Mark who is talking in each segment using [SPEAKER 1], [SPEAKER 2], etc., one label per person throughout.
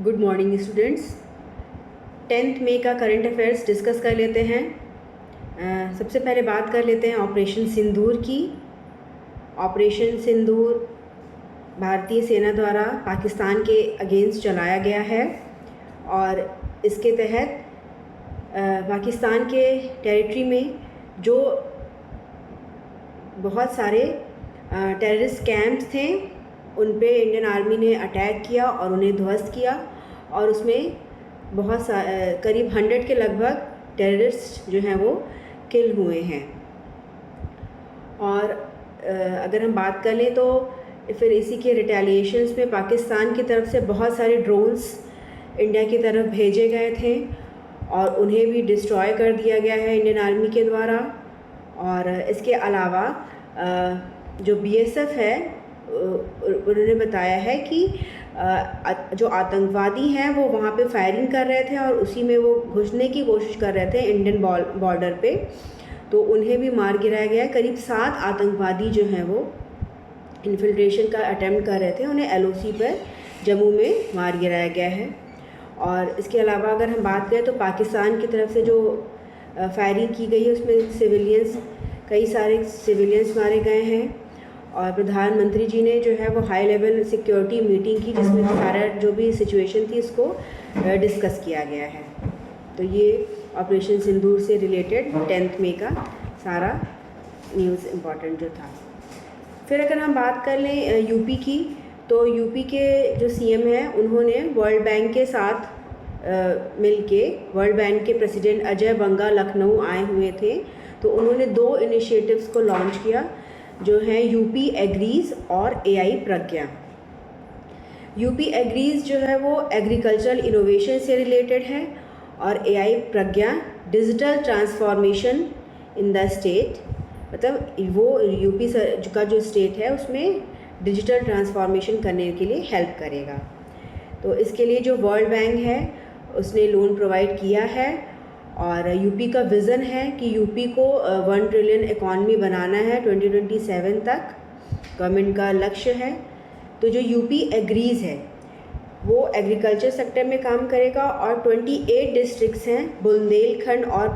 [SPEAKER 1] Good morning students. 10th मई का current affairs discuss कर लेते हैं। सबसे पहले बात कर लेते हैं ऑपरेशन सिंदूर की। ऑपरेशन सिंदूर भारतीय सेना द्वारा पाकिस्तान के अगेंस्ट चलाया गया है और इसके तहत पाकिस्तान के टेरिटरी में जो बहुत सारे टेररिस्ट कैंप्स थे उन पे इंडियन आर्मी ने अटैक किया और उन्हें ध्वस्त किया और उसमें बहुत करीब 100 के लगभग टेररिस्ट जो हैं वो किल हुए हैं। और अगर हम बात कर लें तो फिर इसी के रिटेलिएशंस में पाकिस्तान की तरफ से बहुत सारे ड्रोन्स इंडिया की तरफ भेजे गए थे और उन्हें भी डिस्ट्रॉय कर दिया गया है इंडियन आर्मी के द्वारा। और इसके अलावा जो BSF है उन्होंने बताया है कि जो आतंकवादी हैं वो वहाँ पे फायरिंग कर रहे थे और उसी में वो घुसने की कोशिश कर रहे थे इंडियन बॉर्डर पे, तो उन्हें भी मार गिराया गया। करीब 7 आतंकवादी जो हैं वो इन्फिल्ट्रेशन का अटेम्प्ट कर रहे थे, उन्हें LOC पर जम्मू में मार गिराया गया है। और इसके अलावा अगर हम बात करें तो पाकिस्तान की तरफ से जो फायरिंग की गई है उसमें कई सारे सिविलियंस मारे गए हैं। और प्रधानमंत्री जी ने जो है वो हाई लेवल सिक्योरिटी मीटिंग की जिसमें सारा जो भी सिचुएशन थी इसको डिस्कस किया गया है। तो ये ऑपरेशन सिंदूर से रिलेटेड 10th मई का सारा न्यूज़ इम्पॉर्टेंट जो था। फिर अगर हम बात कर लें यूपी की, तो यूपी के जो CM हैं उन्होंने वर्ल्ड बैंक के साथ मिलके, वर्ल्ड बैंक के प्रेसिडेंट अजय बंगा लखनऊ आए हुए थे, तो उन्होंने 2 इनिशिएटिव्स को लॉन्च किया जो है UP एग्रीज और AI प्रज्ञा। UP एग्रीज जो है वो एग्रीकल्चरल इनोवेशन से रिलेटेड है और AI Pragya digital transformation in the state, मतलब वो UP का जो स्टेट है उसमें डिजिटल ट्रांसफॉर्मेशन करने के लिए हेल्प करेगा। तो इसके लिए जो वर्ल्ड बैंक है उसने लोन प्रोवाइड किया है और यूपी का विज़न है कि यूपी को 1 ट्रिलियन इकॉनमी बनाना है 2027 तक, गवर्नमेंट का लक्ष्य है। तो जो UP एग्रीज है वो एग्रीकल्चर सेक्टर में काम करेगा और 28 डिस्ट्रिक्ट्स हैं बुंदेलखंड और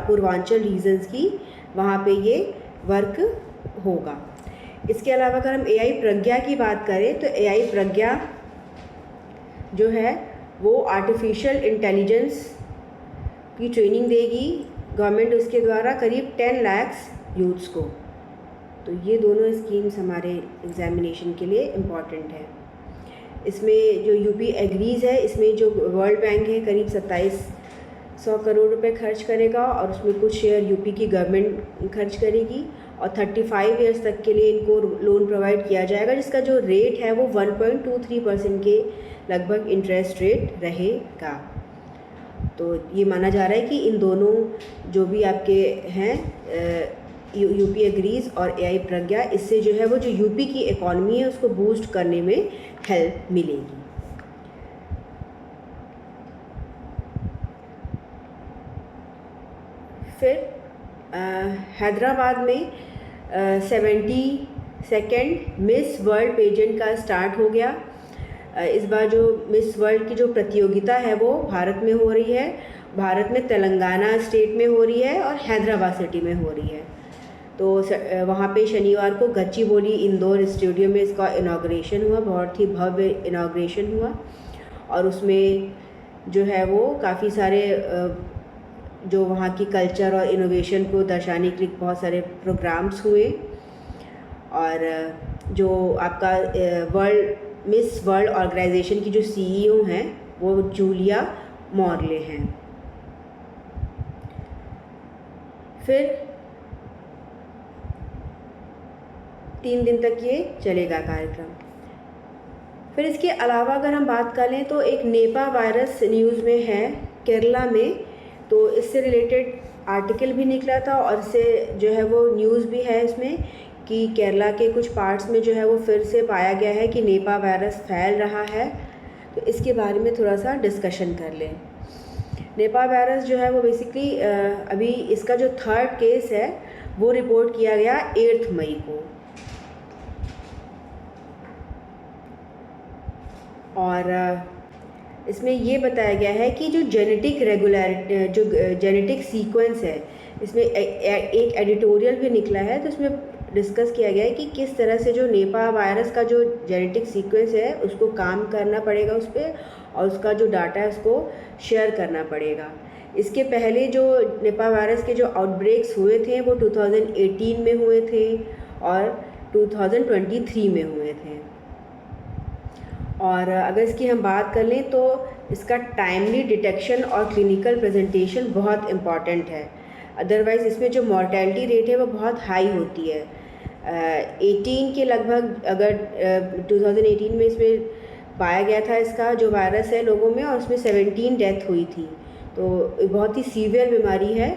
[SPEAKER 1] पूर्वांचल रीजन्स की, वहाँ पे ये वर्क होगा। इसके अलावा अगर हम AI प्रज्ञा की बात करें तो AI प्रज्ञा जो है वो आर्टिफिशियल इंटेलिजेंस की ट्रेनिंग देगी गवर्नमेंट उसके द्वारा करीब 10 लाख यूथ्स को। तो ये दोनों स्कीम्स हमारे एग्जामिनेशन के लिए इम्पॉर्टेंट है। इसमें जो UP एग्रीज है इसमें जो वर्ल्ड बैंक है करीब 2700 करोड़ रुपए खर्च करेगा और उसमें कुछ शेयर UP की गवर्नमेंट खर्च करेगी और 35 ईयर्स तक के लिए इनको लोन प्रोवाइड किया जाएगा, जिसका जो रेट है वो 1.23% के लगभग इंटरेस्ट रेट रहेगा। तो ये माना जा रहा है कि इन दोनों जो भी आपके हैं UP एग्रीज और AI प्रज्ञा, इससे जो है वो जो UP की इकॉनमी है उसको बूस्ट करने में हेल्प मिलेगी। फिर हैदराबाद में 72nd मिस वर्ल्ड पेजेंट का स्टार्ट हो गया। इस बार जो मिस वर्ल्ड की जो प्रतियोगिता है वो भारत में हो रही है। भारत में तेलंगाना स्टेट में हो रही है और हैदराबाद सिटी में हो रही है। तो वहाँ पे शनिवार को गच्चीबोली इंडोर स्टेडियम में इसका इनाग्रेशन हुआ, बहुत ही भव्य इनाग्रेशन हुआ और उसमें जो है वो काफ़ी सारे जो वहाँ की कल्चर और इनोवेशन को दर्शाने के लिए बहुत सारे प्रोग्राम्स हुए। और जो आपका मिस वर्ल्ड ऑर्गेनाइजेशन की जो CEO हैं वो जूलिया मॉर्ले हैं। फिर 3 दिन तक ये चलेगा कार्यक्रम। फिर इसके अलावा अगर हम बात कर लें तो एक निपा वायरस न्यूज़ में है केरला में, तो इससे रिलेटेड आर्टिकल भी निकला था और इससे जो है वो न्यूज़ भी है इसमें कि केरला के कुछ पार्ट्स में जो है वो फिर से पाया गया है कि निपा वायरस फैल रहा है। तो इसके बारे में थोड़ा सा डिस्कशन कर लें। निपा वायरस जो है वो बेसिकली अभी इसका जो 3rd केस है वो रिपोर्ट किया गया 8 मई को और इसमें ये बताया गया है कि जो जेनेटिक सीक्वेंस है, इसमें एक एडिटोरियल भी निकला है, तो इसमें डिस्कस किया गया है कि किस तरह से जो निपा वायरस का जो जेनेटिक सीक्वेंस है उसको काम करना पड़ेगा उस पर, और उसका जो डाटा है उसको शेयर करना पड़ेगा। इसके पहले जो निपा वायरस के जो आउटब्रेक्स हुए थे वो 2018 में हुए थे और 2023 में हुए थे। और अगर इसकी हम बात कर लें तो इसका टाइमली डिटेक्शन और क्लिनिकल प्रेजेंटेशन बहुत इम्पॉर्टेंट है, अदरवाइज़ इसमें जो मॉर्टेलिटी रेट है वो बहुत हाई होती है। 18 के लगभग, अगर 2018 में इसमें पाया गया था इसका जो वायरस है लोगों में, और उसमें 17 डेथ हुई थी, तो बहुत ही सीवियर बीमारी है।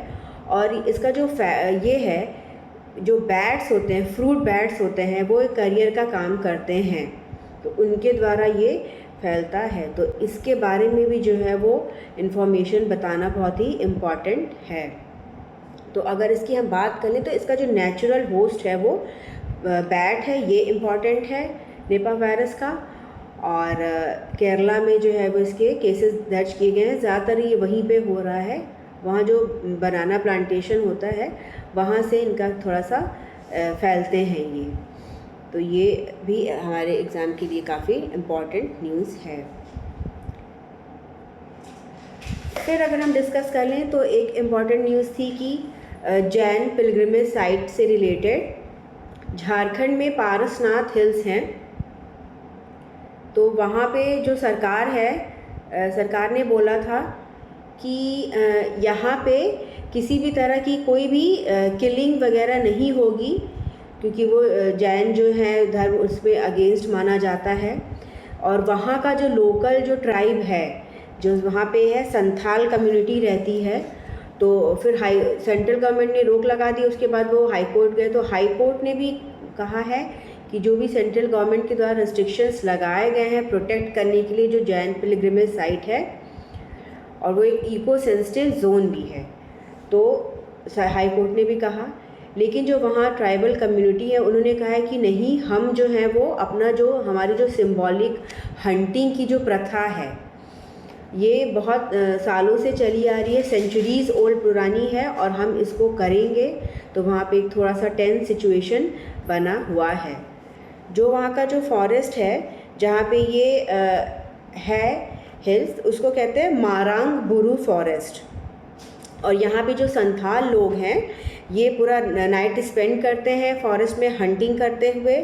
[SPEAKER 1] और इसका जो ये है, जो बैट्स होते हैं, फ्रूट बैट्स होते हैं, वो एक करियर का काम करते हैं, तो उनके द्वारा ये फैलता है। तो इसके बारे में भी जो है वो इन्फॉर्मेशन बताना बहुत ही इम्पॉर्टेंट है। तो अगर इसकी हम बात कर लें तो इसका जो नेचुरल होस्ट है वो बैट है, ये इम्पॉर्टेंट है निपा वायरस का। और केरला में जो है वो इसके केसेस दर्ज किए गए हैं, ज़्यादातर ये वहीं पे हो रहा है, वहाँ जो बनाना प्लांटेशन होता है वहाँ से इनका थोड़ा सा फैलते हैं ये। तो ये भी हमारे एग्ज़ाम के लिए काफ़ी इम्पॉर्टेंट न्यूज़ है। फिर अगर हम डिस्कस कर लें तो एक इम्पॉर्टेंट न्यूज़ थी कि जैन पिलग्रिमेज साइट से रिलेटेड झारखंड में पारसनाथ हिल्स हैं, तो वहाँ पे जो सरकार है, सरकार ने बोला था कि यहाँ पे किसी भी तरह की कोई भी किलिंग वगैरह नहीं होगी, क्योंकि वो जैन जो है धर्म उस पर अगेंस्ट माना जाता है। और वहाँ का जो लोकल जो ट्राइब है, जो वहाँ पे है, संथाल कम्युनिटी रहती है, तो फिर सेंट्रल गवर्नमेंट ने रोक लगा दी। उसके बाद वो हाई कोर्ट गए, तो हाई कोर्ट ने भी कहा है कि जो भी सेंट्रल गवर्नमेंट के द्वारा रिस्ट्रिक्शंस लगाए गए हैं प्रोटेक्ट करने के लिए जो जैन पिलग्रिमेज साइट है, और वो एक इको सेंसिटिव जोन भी है, तो हाई कोर्ट ने भी कहा। लेकिन जो वहाँ ट्राइबल कम्युनिटी है उन्होंने कहा है कि नहीं, हम जो है वो अपना जो हमारी जो सिंबॉलिक हंटिंग की जो प्रथा है ये बहुत सालों से चली आ रही है, सेंचुरीज़ ओल्ड पुरानी है, और हम इसको करेंगे। तो वहाँ पे एक थोड़ा सा टेंस सिचुएशन बना हुआ है। जो वहाँ का जो फॉरेस्ट है जहाँ पे ये है हिल्स, उसको कहते हैं मारांग बुरू फॉरेस्ट। और यहाँ पे जो संथाल लोग हैं ये पूरा नाइट स्पेंड करते हैं फॉरेस्ट में हंटिंग करते हुए,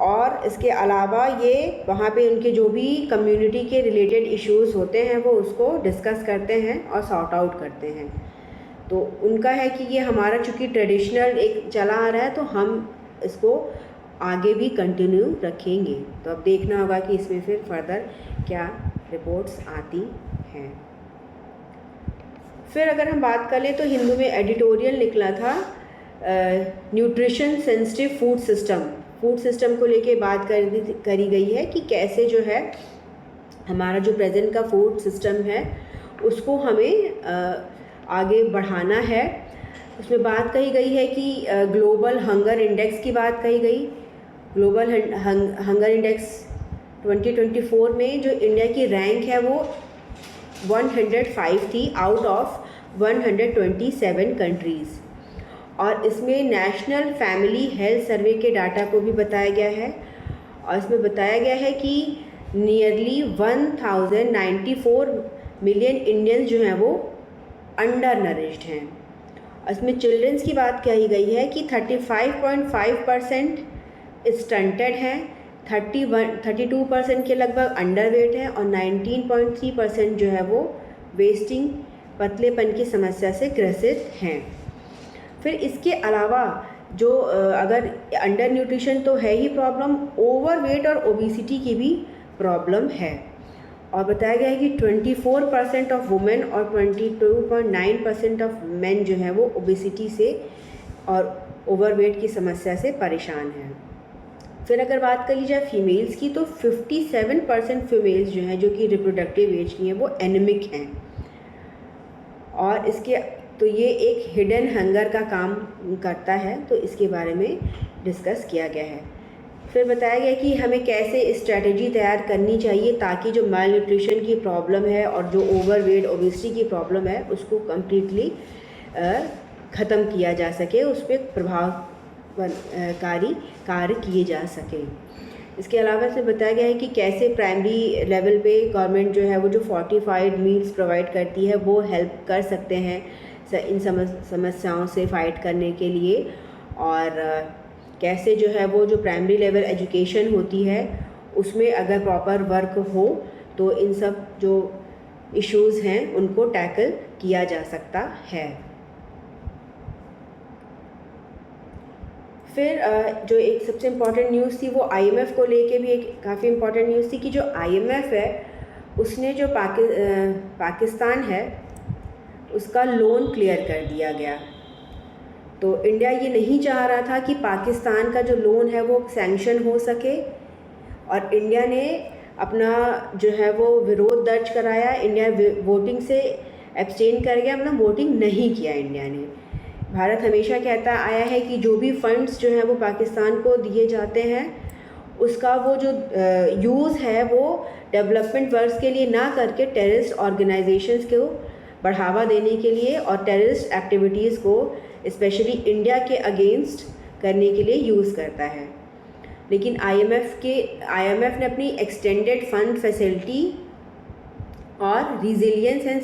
[SPEAKER 1] और इसके अलावा ये वहाँ पे उनके जो भी कम्युनिटी के रिलेटेड इश्यूज़ होते हैं वो उसको डिस्कस करते हैं और सॉर्ट आउट करते हैं। तो उनका है कि ये हमारा चूँकि ट्रेडिशनल एक चला आ रहा है, तो हम इसको आगे भी कंटिन्यू रखेंगे। तो अब देखना होगा कि इसमें फिर फर्दर क्या रिपोर्ट्स आती हैं। फिर अगर हम बात कर लें तो हिंदू में एडिटोरियल निकला था, न्यूट्रिशन सेंसिटिव फूड सिस्टम को लेके बात करी गई है कि कैसे जो है हमारा जो प्रेजेंट का फूड सिस्टम है उसको हमें आगे बढ़ाना है। उसमें बात कही गई है कि ग्लोबल हंगर इंडेक्स की बात कही गई। ग्लोबल हंगर इंडेक्स 2024 में जो इंडिया की रैंक है वो 105 थी आउट ऑफ 127 कंट्रीज़। और इसमें नेशनल फैमिली हेल्थ सर्वे के डाटा को भी बताया गया है, और इसमें बताया गया है कि नियरली 1094 मिलियन इंडियंस जो हैं वो अंडर नरिश्ड हैं। इसमें चिल्ड्रंस की बात कही गई है कि 35.5% स्टंटेड हैं, 32% के लगभग अंडर वेट है, और 19.3% जो है वो वेस्टिंग पतलेपन की समस्या से ग्रसित हैं। फिर इसके अलावा जो अगर अंडर न्यूट्रिशन तो है ही प्रॉब्लम, ओवरवेट और ओबिसिटी की भी प्रॉब्लम है। और बताया गया है कि 24% ऑफ वुमेन और 22.9% ऑफ मेन जो हैं वो ओबिसिटी से और ओवरवेट की समस्या से परेशान हैं। फिर अगर बात कर ली जाए फीमेल्स की, तो 57% फीमेल्स जो हैं जो कि रिप्रोडक्टिव एज की हैं वो एनीमिक हैं। और इसके तो ये एक हिडन हंगर का काम करता है, तो इसके बारे में डिस्कस किया गया है। फिर बताया गया कि हमें कैसे स्ट्रैटेजी तैयार करनी चाहिए ताकि जो माल न्यूट्रिशन की प्रॉब्लम है और जो ओवरवेट ओबेसिटी की प्रॉब्लम है उसको कम्प्लीटली ख़त्म किया जा सके, उस पर प्रभावकारी कार्य किए जा सके। इसके अलावा से बताया गया है कि कैसे प्राइमरी लेवल पे गवर्नमेंट जो है वो जो फोर्टिफाइड मील्स प्रोवाइड करती है वो हेल्प कर सकते हैं इन समस्याओं से फ़ाइट करने के लिए, और कैसे जो है वो जो प्राइमरी लेवल एजुकेशन होती है उसमें अगर प्रॉपर वर्क हो तो इन सब जो इश्यूज़ हैं उनको टैकल किया जा सकता है। फिर जो एक सबसे इम्पॉर्टेंट न्यूज़ थी वो आईएमएफ को लेके भी एक काफ़ी इम्पॉर्टेंट न्यूज़ थी कि जो आईएमएफ है उसने जो पाकिस्तान है उसका लोन क्लियर कर दिया गया। तो इंडिया ये नहीं चाह रहा था कि पाकिस्तान का जो लोन है वो सैंक्शन हो सके, और इंडिया ने अपना जो है वो विरोध दर्ज कराया। इंडिया वोटिंग से एब्सटेन कर गया, मतलब वोटिंग नहीं किया इंडिया ने। भारत हमेशा कहता आया है कि जो भी फंड्स जो हैं वो पाकिस्तान को दिए जाते हैं उसका वो जो यूज़ है वो डेवलपमेंट वर्क्स के लिए ना करके टेररिस्ट ऑर्गेनाइजेशंस को बढ़ावा देने के लिए और टेररिस्ट एक्टिविटीज़ को स्पेशली इंडिया के अगेंस्ट करने के लिए यूज़ करता है। लेकिन आईएमएफ ने अपनी एक्सटेंडेड फंड फैसिलिटी और रिजिलियंस एंड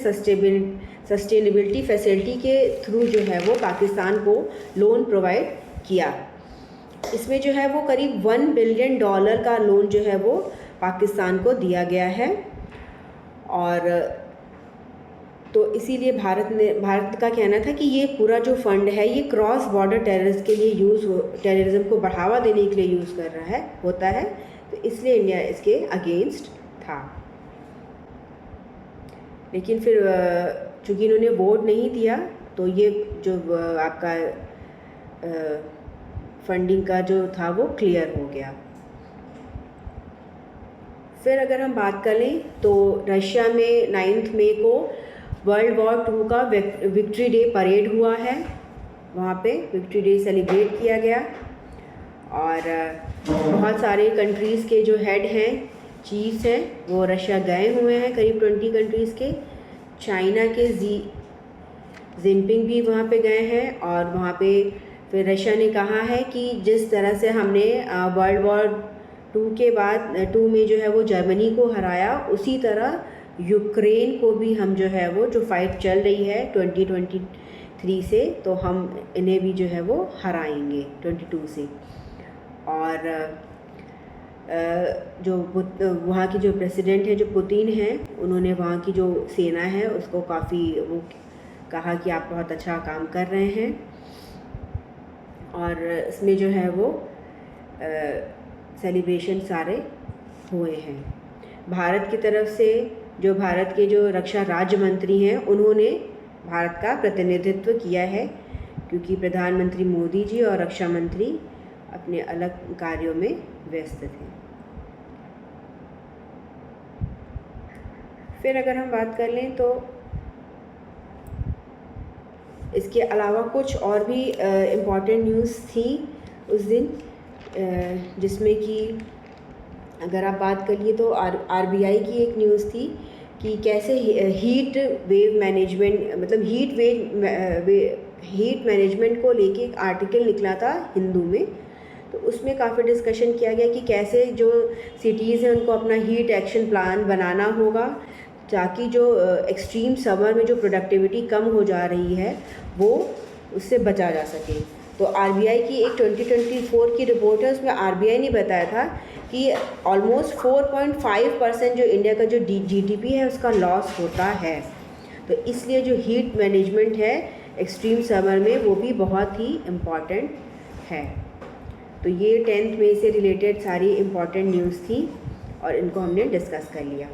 [SPEAKER 1] सस्टेनेबिलिटी फैसिलिटी के थ्रू जो है वो पाकिस्तान को लोन प्रोवाइड किया। इसमें जो है वो करीब $1 बिलियन का लोन जो है वो पाकिस्तान को दिया गया है, और तो इसीलिए भारत का कहना था कि ये पूरा जो फंड है ये क्रॉस बॉर्डर टेररिज्म को बढ़ावा देने के लिए यूज़ कर रहा होता है, तो इसलिए इंडिया इसके अगेंस्ट था। लेकिन फिर चूँकि इन्होंने वोट नहीं दिया तो ये जो आपका फंडिंग का जो था वो क्लियर हो गया। फिर अगर हम बात करें तो रशिया में 9 मई को वर्ल्ड वॉर 2 का विक्ट्री डे परेड हुआ है, वहाँ पे विक्ट्री डे सेलिब्रेट किया गया, और बहुत सारे कंट्रीज़ के जो हेड हैं, चीफ्स हैं, वो रशिया गए हुए हैं, करीब 20 कंट्रीज़ के। चाइना के जिनपिंग भी वहाँ पे गए हैं, और वहाँ पे फिर रशिया ने कहा है कि जिस तरह से हमने वर्ल्ड वॉर 2 के बाद 2 में जो है वो जर्मनी को हराया, उसी तरह यूक्रेन को भी हम जो है वो जो फाइट चल रही है 2023 से, तो हम इन्हें भी जो है वो हराएंगे 22 से। और जो वहाँ की जो प्रेसिडेंट है जो पुतिन हैं, उन्होंने वहाँ की जो सेना है उसको काफ़ी वो कहा कि आप बहुत अच्छा काम कर रहे हैं, और इसमें जो है वो सेलिब्रेशन सारे हुए हैं। भारत की तरफ से जो भारत के जो रक्षा राज्य मंत्री हैं उन्होंने भारत का प्रतिनिधित्व किया है, क्योंकि प्रधानमंत्री मोदी जी और रक्षा मंत्री अपने अलग कार्यों में व्यस्त थे। फिर अगर हम बात कर लें तो इसके अलावा कुछ और भी इम्पॉर्टेंट न्यूज़ थी उस दिन, जिसमें कि अगर आप बात करिए तो आरबीआई की एक न्यूज़ थी कि कैसे हीट वेव मैनेजमेंट, मतलब हीट मैनेजमेंट को लेके एक आर्टिकल निकला था हिंदू में, तो उसमें काफ़ी डिस्कशन किया गया कि कैसे जो सिटीज़ हैं उनको अपना हीट एक्शन प्लान बनाना होगा ताकि जो एक्सट्रीम समर में जो प्रोडक्टिविटी कम हो जा रही है वो उससे बचा जा सके। तो आरबीआई की एक 2024 की रिपोर्ट है, उसमें आरबीआई ने बताया था कि ऑलमोस्ट 4.5% जो इंडिया का जो जीडीपी है उसका लॉस होता है। तो इसलिए जो हीट मैनेजमेंट है एक्सट्रीम समर में वो भी बहुत ही इम्पॉर्टेंट है। तो ये 10th मई से रिलेटेड सारी इम्पॉर्टेंट न्यूज़ थी और इनको हमने डिस्कस कर लिया।